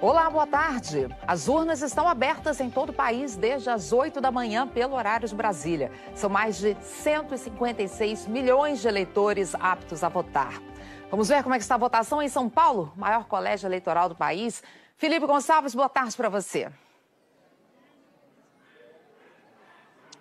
Olá, boa tarde. As urnas estão abertas em todo o país desde as 8 da manhã pelo horário de Brasília. São mais de 156 milhões de eleitores aptos a votar. Vamos ver como é que está a votação em São Paulo, maior colégio eleitoral do país. Felipe Gonçalves, boa tarde para você.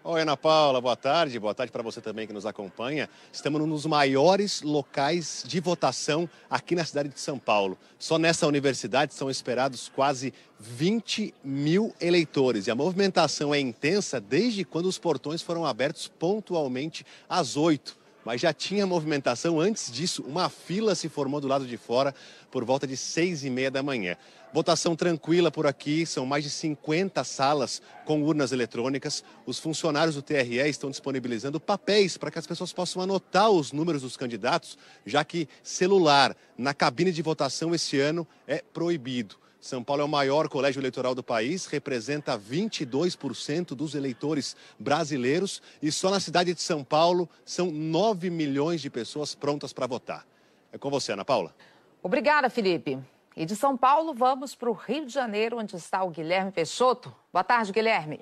Oi, Ana Paula, boa tarde para você também que nos acompanha. Estamos num dos maiores locais de votação aqui na cidade de São Paulo. Só nessa universidade são esperados quase 20 mil eleitores. E a movimentação é intensa desde quando os portões foram abertos pontualmente às 8. Mas já tinha movimentação antes disso. Uma fila se formou do lado de fora por volta de 6h30 da manhã. Votação tranquila por aqui, são mais de 50 salas com urnas eletrônicas. Os funcionários do TRE estão disponibilizando papéis para que as pessoas possam anotar os números dos candidatos, já que celular na cabine de votação esse ano é proibido. São Paulo é o maior colégio eleitoral do país, representa 22% dos eleitores brasileiros e só na cidade de São Paulo são 9 milhões de pessoas prontas para votar. É com você, Ana Paula. Obrigada, Felipe. E de São Paulo, vamos para o Rio de Janeiro, onde está o Guilherme Peixoto. Boa tarde, Guilherme.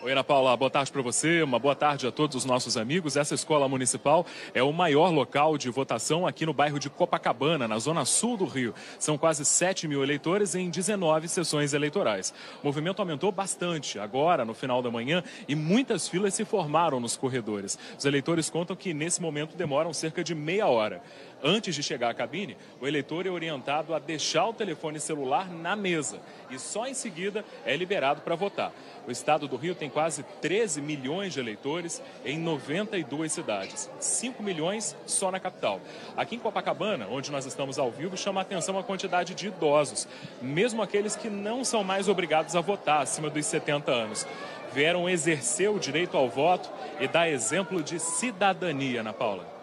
Oi, Ana Paula, boa tarde para você, uma boa tarde a todos os nossos amigos. Essa escola municipal é o maior local de votação aqui no bairro de Copacabana, na zona sul do Rio. São quase 7 mil eleitores em 19 sessões eleitorais. O movimento aumentou bastante agora, no final da manhã, e muitas filas se formaram nos corredores. Os eleitores contam que, nesse momento, demoram cerca de meia hora. Antes de chegar à cabine, o eleitor é orientado a deixar o telefone celular na mesa e só em seguida é liberado para votar. O estado do Rio tem quase 13 milhões de eleitores em 92 cidades, 5 milhões só na capital. Aqui em Copacabana, onde nós estamos ao vivo, chama a atenção a quantidade de idosos, mesmo aqueles que não são mais obrigados a votar acima dos 70 anos. Vieram exercer o direito ao voto e dar exemplo de cidadania, Ana Paula.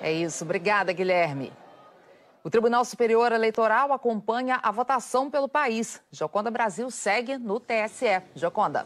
É isso. Obrigada, Guilherme. O Tribunal Superior Eleitoral acompanha a votação pelo país. Gioconda Brasil segue no TSE. Gioconda.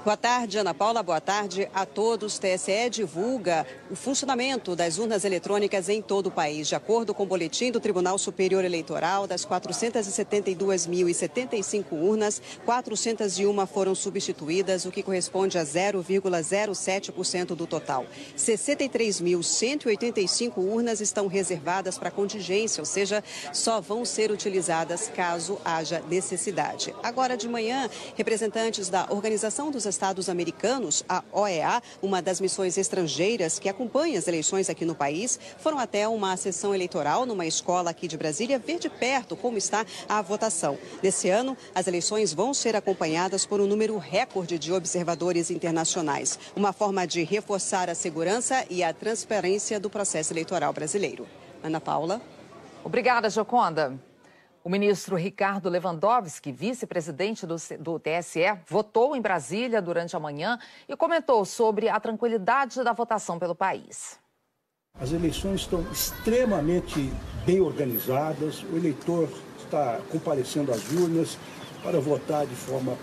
Boa tarde, Ana Paula. Boa tarde a todos. O TSE divulga o funcionamento das urnas eletrônicas em todo o país. De acordo com o boletim do Tribunal Superior Eleitoral, das 472.075 urnas, 401 foram substituídas, o que corresponde a 0,07% do total. 63.185 urnas estão reservadas para contingência, ou seja, só vão ser utilizadas caso haja necessidade. Agora de manhã, representantes da Organização dos Estados Americanos, a OEA, uma das missões estrangeiras que acompanha as eleições aqui no país, foram até uma sessão eleitoral numa escola aqui de Brasília ver de perto como está a votação. Nesse ano, as eleições vão ser acompanhadas por um número recorde de observadores internacionais, uma forma de reforçar a segurança e a transparência do processo eleitoral brasileiro. Ana Paula. Obrigada, Gioconda. O ministro Ricardo Lewandowski, vice-presidente do TSE, votou em Brasília durante a manhã e comentou sobre a tranquilidade da votação pelo país. As eleições estão extremamente bem organizadas, o eleitor está comparecendo às urnas para votar de forma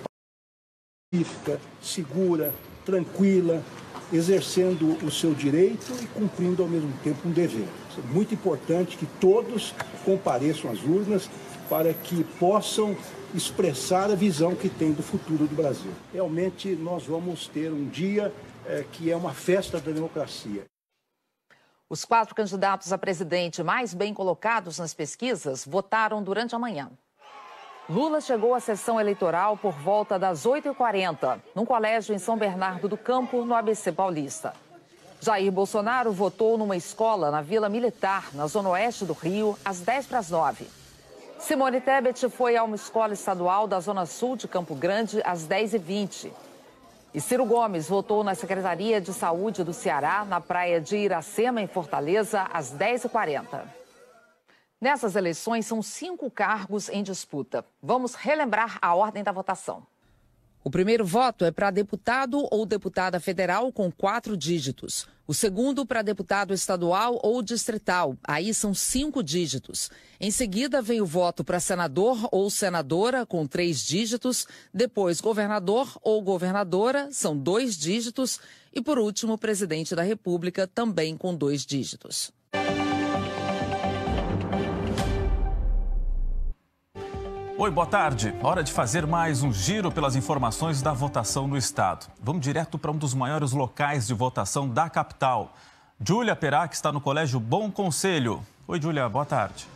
pacífica, segura, tranquila, exercendo o seu direito e cumprindo ao mesmo tempo um dever. É muito importante que todos compareçam às urnas para que possam expressar a visão que tem do futuro do Brasil. Realmente nós vamos ter um dia que é uma festa da democracia. Os 4 candidatos a presidente mais bem colocados nas pesquisas votaram durante a manhã. Lula chegou à sessão eleitoral por volta das 8h40, num colégio em São Bernardo do Campo, no ABC Paulista. Jair Bolsonaro votou numa escola na Vila Militar, na zona oeste do Rio, às 10h09. Simone Tebet foi a uma escola estadual da zona sul de Campo Grande, às 10h20. E Ciro Gomes votou na Secretaria de Saúde do Ceará, na praia de Iracema, em Fortaleza, às 10h40. Nessas eleições, são 5 cargos em disputa. Vamos relembrar a ordem da votação. O primeiro voto é para deputado ou deputada federal com 4 dígitos. O segundo para deputado estadual ou distrital, aí são 5 dígitos. Em seguida vem o voto para senador ou senadora com 3 dígitos. Depois governador ou governadora, são 2 dígitos. E por último, presidente da República, também com 2 dígitos. Oi, boa tarde. Hora de fazer mais um giro pelas informações da votação no estado. Vamos direto para um dos maiores locais de votação da capital. Júlia Perac está no Colégio Bom Conselho. Oi, Júlia, boa tarde.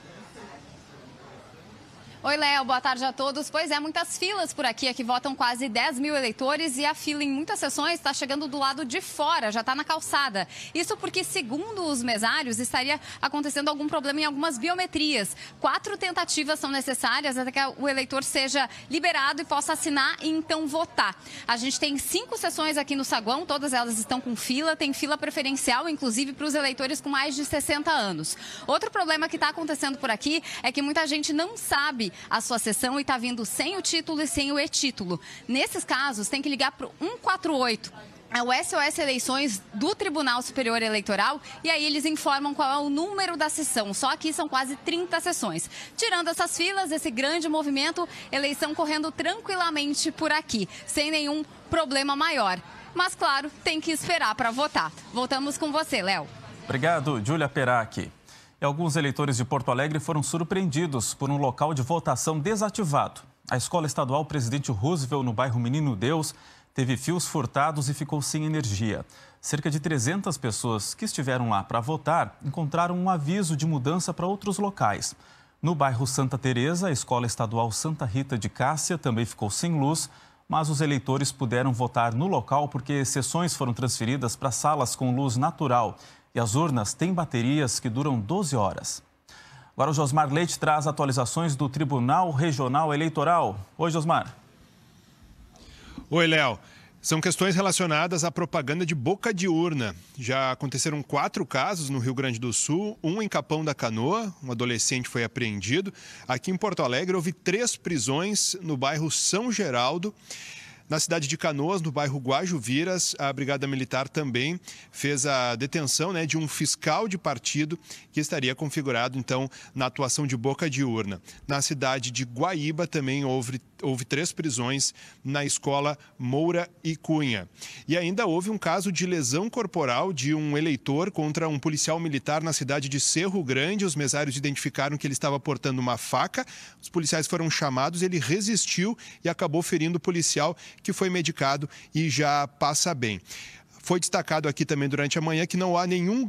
Oi, Léo, boa tarde a todos. Pois é, muitas filas por aqui. Aqui votam quase 10 mil eleitores e a fila em muitas sessões está chegando do lado de fora, já está na calçada. Isso porque, segundo os mesários, estaria acontecendo algum problema em algumas biometrias. 4 tentativas são necessárias até que o eleitor seja liberado e possa assinar e então votar. A gente tem 5 sessões aqui no saguão, todas elas estão com fila. Tem fila preferencial, inclusive, para os eleitores com mais de 60 anos. Outro problema que está acontecendo por aqui é que muita gente não sabe a sua sessão e está vindo sem o título e sem o e-título. Nesses casos, tem que ligar para o 148. É o SOS Eleições do Tribunal Superior Eleitoral e aí eles informam qual é o número da sessão. Só aqui são quase 30 sessões. Tirando essas filas, esse grande movimento, eleição correndo tranquilamente por aqui, sem nenhum problema maior. Mas, claro, tem que esperar para votar. Voltamos com você, Léo. Obrigado, Júlia Perac. E alguns eleitores de Porto Alegre foram surpreendidos por um local de votação desativado. A Escola Estadual Presidente Roosevelt, no bairro Menino Deus, teve fios furtados e ficou sem energia. Cerca de 300 pessoas que estiveram lá para votar encontraram um aviso de mudança para outros locais. No bairro Santa Teresa, a Escola Estadual Santa Rita de Cássia também ficou sem luz, mas os eleitores puderam votar no local porque sessões foram transferidas para salas com luz natural. E as urnas têm baterias que duram 12 horas. Agora o Josmar Leite traz atualizações do Tribunal Regional Eleitoral. Oi, Josmar. Oi, Léo. São questões relacionadas à propaganda de boca de urna. Já aconteceram 4 casos no Rio Grande do Sul, um em Capão da Canoa, um adolescente foi apreendido. Aqui em Porto Alegre houve 3 prisões no bairro São Geraldo. Na cidade de Canoas, no bairro Guajuviras, a Brigada Militar também fez a detenção de um fiscal de partido que estaria configurado, então, na atuação de boca de urna. Na cidade de Guaíba também houve 3 prisões na escola Moura e Cunha. E ainda houve um caso de lesão corporal de um eleitor contra um policial militar na cidade de Cerro Grande. Os mesários identificaram que ele estava portando uma faca. Os policiais foram chamados, ele resistiu e acabou ferindo o policial, que foi medicado e já passa bem. Foi destacado aqui também durante a manhã que não há nenhum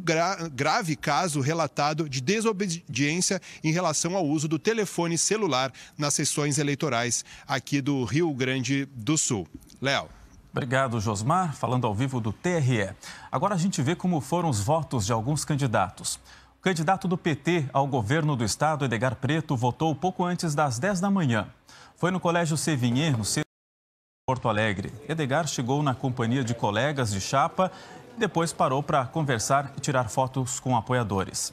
grave caso relatado de desobediência em relação ao uso do telefone celular nas sessões eleitorais aqui do Rio Grande do Sul. Léo. Obrigado, Josmar. Falando ao vivo do TRE. Agora a gente vê como foram os votos de alguns candidatos. O candidato do PT ao governo do estado, Edgar Preto, votou pouco antes das 10 da manhã. Foi no Colégio Sévigné, no centro de Porto Alegre. Edgar chegou na companhia de colegas de chapa e depois parou para conversar e tirar fotos com apoiadores.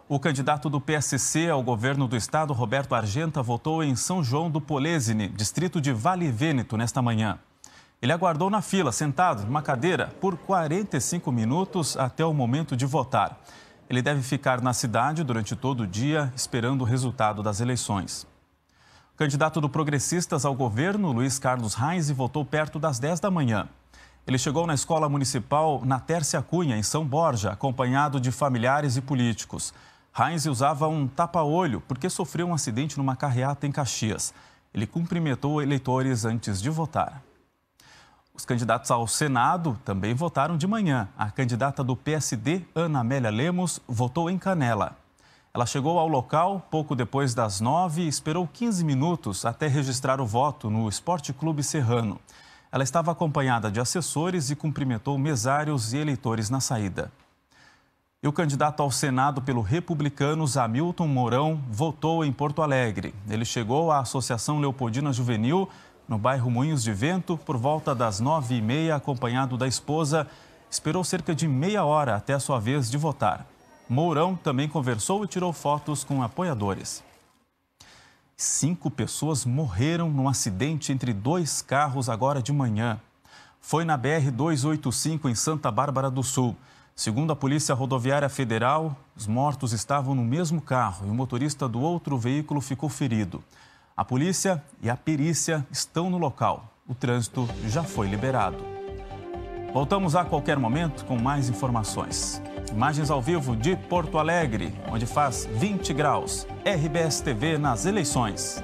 O candidato do PSC ao governo do estado, Roberto Argenta, votou em São João do Polesine, distrito de Vale Vêneto, nesta manhã. Ele aguardou na fila, sentado numa cadeira, por 45 minutos até o momento de votar. Ele deve ficar na cidade durante todo o dia, esperando o resultado das eleições. O candidato do Progressistas ao governo, Luiz Carlos Reis, votou perto das 10 da manhã. Ele chegou na escola municipal na Tércia Cunha, em São Borja, acompanhado de familiares e políticos. Reis usava um tapa-olho porque sofreu um acidente numa carreata em Caxias. Ele cumprimentou eleitores antes de votar. Os candidatos ao Senado também votaram de manhã. A candidata do PSD, Ana Amélia Lemos, votou em Canela. Ela chegou ao local pouco depois das 9 e esperou 15 minutos até registrar o voto no Esporte Clube Serrano. Ela estava acompanhada de assessores e cumprimentou mesários e eleitores na saída. E o candidato ao Senado pelo Republicanos, Hamilton Mourão, votou em Porto Alegre. Ele chegou à Associação Leopoldina Juvenil, no bairro Moinhos de Vento, por volta das 9h30, acompanhado da esposa. Esperou cerca de meia hora até a sua vez de votar. Mourão também conversou e tirou fotos com apoiadores. 5 pessoas morreram num acidente entre 2 carros agora de manhã. Foi na BR-285 em Santa Bárbara do Sul. Segundo a Polícia Rodoviária Federal, os mortos estavam no mesmo carro e o motorista do outro veículo ficou ferido. A polícia e a perícia estão no local. O trânsito já foi liberado. Voltamos a qualquer momento com mais informações. Imagens ao vivo de Porto Alegre, onde faz 20 graus. RBS TV nas eleições.